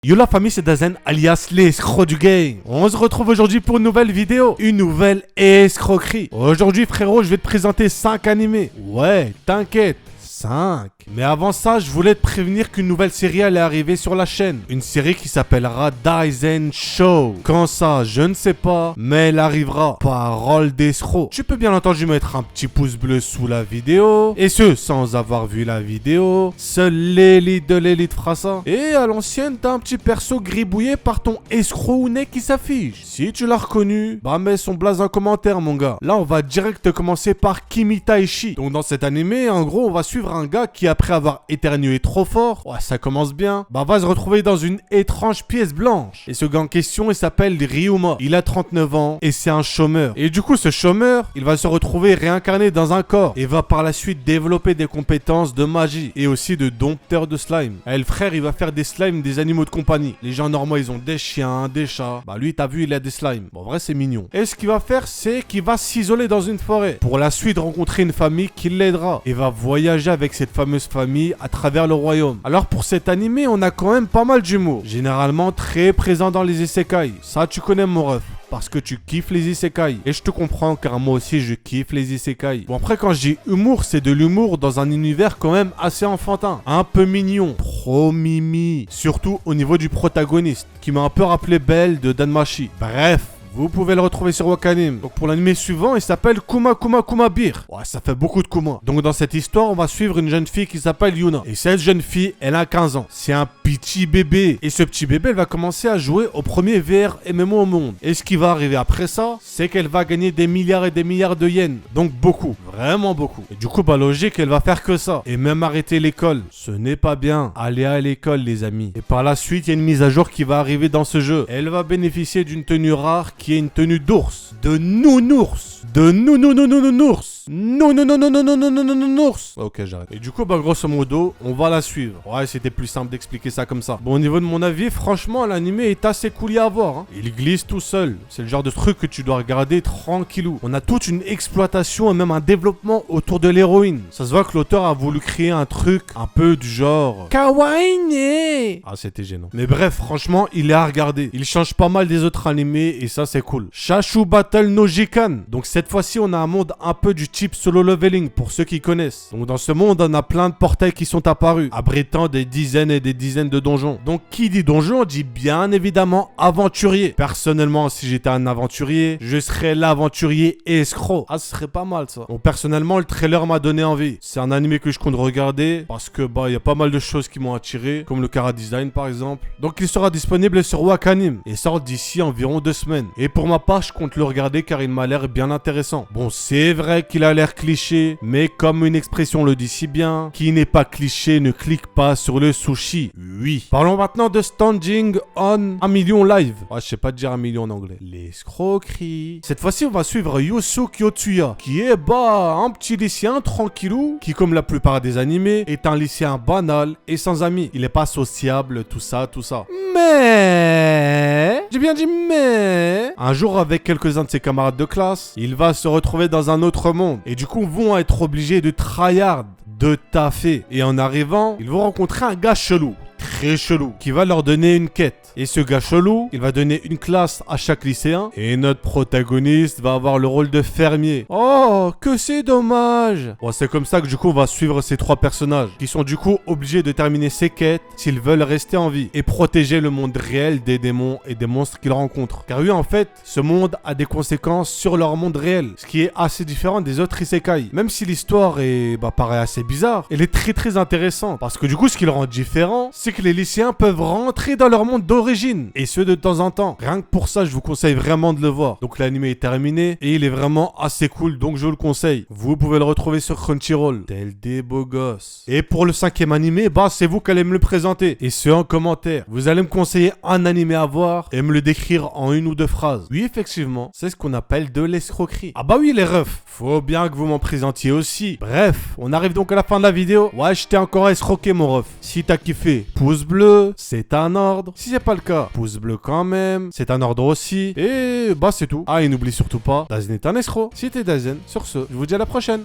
Yo la famille, c'est Dazen alias les escrocs du game. On se retrouve aujourd'hui pour une nouvelle vidéo, une nouvelle escroquerie. Aujourd'hui frérot, je vais te présenter 5 animés. Ouais, t'inquiète, 5. Mais avant ça, je voulais te prévenir qu'une nouvelle série allait arriver sur la chaîne. Une série qui s'appellera Dazen Show. Quand ça, je ne sais pas, mais elle arrivera. Parole d'escroc. Tu peux bien entendu mettre un petit pouce bleu sous la vidéo. Et ce, sans avoir vu la vidéo. Seul l'élite de l'élite fera ça. Et à l'ancienne, t'as un petit perso gribouillé par ton escroc ou nez qui s'affiche. Si tu l'as reconnu, bah mets son blaze en commentaire mon gars. Là, on va direct commencer par Kimi Taishi. Donc dans cet animé, en gros, on va suivre un gars qui après avoir éternué trop fort, ouais, ça commence bien, bah va se retrouver dans une étrange pièce blanche. Et ce gars en question, il s'appelle Ryuma. Il a 39 ans et c'est un chômeur. Et du coup, ce chômeur, il va se retrouver réincarné dans un corps et va par la suite développer des compétences de magie et aussi de dompteur de slime. Et le frère, il va faire des slimes des animaux de compagnie. Les gens normaux, ils ont des chiens, des chats. Bah lui, t'as vu, il a des slimes. Bon, en vrai, c'est mignon. Et ce qu'il va faire, c'est qu'il va s'isoler dans une forêt pour la suite rencontrer une famille qui l'aidera et va voyager avec cette fameuse famille à travers le royaume. Alors pour cet animé, on a quand même pas mal d'humour, généralement très présent dans les isekai. Ça tu connais mon ref, parce que tu kiffes les isekai. Et je te comprends car moi aussi je kiffe les isekai. Bon après quand je dis humour, c'est de l'humour dans un univers quand même assez enfantin, un peu mignon, trop mimi. Surtout au niveau du protagoniste, qui m'a un peu rappelé Belle de Danmachi. Bref, vous pouvez le retrouver sur Wakanim. Donc pour l'anime suivant, il s'appelle Kuma Kuma Kuma Bir. Ouais, ça fait beaucoup de Kuma. Donc dans cette histoire, on va suivre une jeune fille qui s'appelle Yuna. Et cette jeune fille, elle a 15 ans. C'est un petit bébé. Et ce petit bébé, elle va commencer à jouer au premier VR MMO au monde. Et ce qui va arriver après ça, c'est qu'elle va gagner des milliards et des milliards de yens. Donc beaucoup. Vraiment beaucoup. Et du coup, bah logique, elle va faire que ça. Et même arrêter l'école. Ce n'est pas bien. Allez à l'école, les amis. Et par la suite, il y a une mise à jour qui va arriver dans ce jeu. Elle va bénéficier d'une tenue rare qui est une tenue d'ours, de nounours, de nounours, nounours. Ok, j'arrête. Et du coup, bah grosso modo, on va la suivre. Ouais, c'était plus simple d'expliquer ça comme ça. Bon, au niveau de mon avis, franchement, l'animé est assez cool à voir. Hein. Il glisse tout seul. C'est le genre de truc que tu dois regarder tranquillou. On a toute une exploitation et même un développement autour de l'héroïne. Ça se voit que l'auteur a voulu créer un truc un peu du genre kawaii. Ah, c'était gênant. Mais bref, franchement, il est à regarder. Il change pas mal des autres animés et ça, c'est cool. Shashu Battle no Jikan. Donc cette fois-ci, on a un monde un peu du type solo leveling pour ceux qui connaissent. Donc dans ce monde, on a plein de portails qui sont apparus, abritant des dizaines et des dizaines de donjons. Donc qui dit donjon dit bien évidemment aventurier. Personnellement, si j'étais un aventurier, je serais l'aventurier escroc. Ah, ce serait pas mal ça. Bon, personnellement, le trailer m'a donné envie. C'est un animé que je compte regarder parce que bah il y a pas mal de choses qui m'ont attiré, comme le chara design par exemple. Donc il sera disponible sur Wakanim et sort d'ici environ 2 semaines. Et pour ma part, je compte le regarder car il m'a l'air bien intéressant. Bon, c'est vrai qu'il a l'air cliché, mais comme une expression le dit si bien, qui n'est pas cliché ne clique pas sur le sushi. Oui. Parlons maintenant de Standing on 1 million live. Ah, je sais pas dire 1 million en anglais. L'escroquerie. Cette fois-ci, on va suivre Yusuke Otsuya, qui est un petit lycéen tranquillou, qui comme la plupart des animés, est un lycéen banal et sans amis. Il est pas sociable, tout ça. Mais... j'ai bien dit mais... un jour, avec quelques-uns de ses camarades de classe, il va se retrouver dans un autre monde. Et du coup, vont être obligés de tryhard, de taffer. Et en arrivant, ils vont rencontrer un gars chelou. Très chelou, qui va leur donner une quête. Et ce gars chelou, il va donner une classe à chaque lycéen. Et notre protagoniste va avoir le rôle de fermier. Oh, que c'est dommage. Bon, c'est comme ça que du coup, on va suivre ces 3 personnages, qui sont du coup obligés de terminer ces quêtes s'ils veulent rester en vie. Et protéger le monde réel des démons et des monstres qu'ils rencontrent. Car oui, en fait, ce monde a des conséquences sur leur monde réel. Ce qui est assez différent des autres isekai. Même si l'histoire paraît assez bizarre, elle est très intéressante. Parce que du coup, ce qui le rend différent, c'est que les lycéens peuvent rentrer dans leur monde d'origine, et ce de temps en temps. Rien que pour ça, je vous conseille vraiment de le voir. Donc l'anime est terminé et il est vraiment assez cool, donc je vous le conseille. Vous pouvez le retrouver sur Crunchyroll, tel des beaux gosses. Et pour le 5e animé, c'est vous qui allez me le présenter, et ce en commentaire. Vous allez me conseiller un animé à voir et me le décrire en 1 ou 2 phrases. Oui, effectivement, c'est ce qu'on appelle de l'escroquerie. Ah bah oui les refs, faut bien que vous m'en présentiez aussi. Bref, on arrive donc à la fin de la vidéo. Ouais, je t'ai encore escroqué mon ref. Si t'as kiffé, pouce bleu, c'est un ordre. Si c'est pas le cas, pouce bleu quand même, c'est un ordre aussi. Et c'est tout. Ah, et n'oublie surtout pas, Dazen est un escroc. C'était Dazen. Sur ce, je vous dis à la prochaine.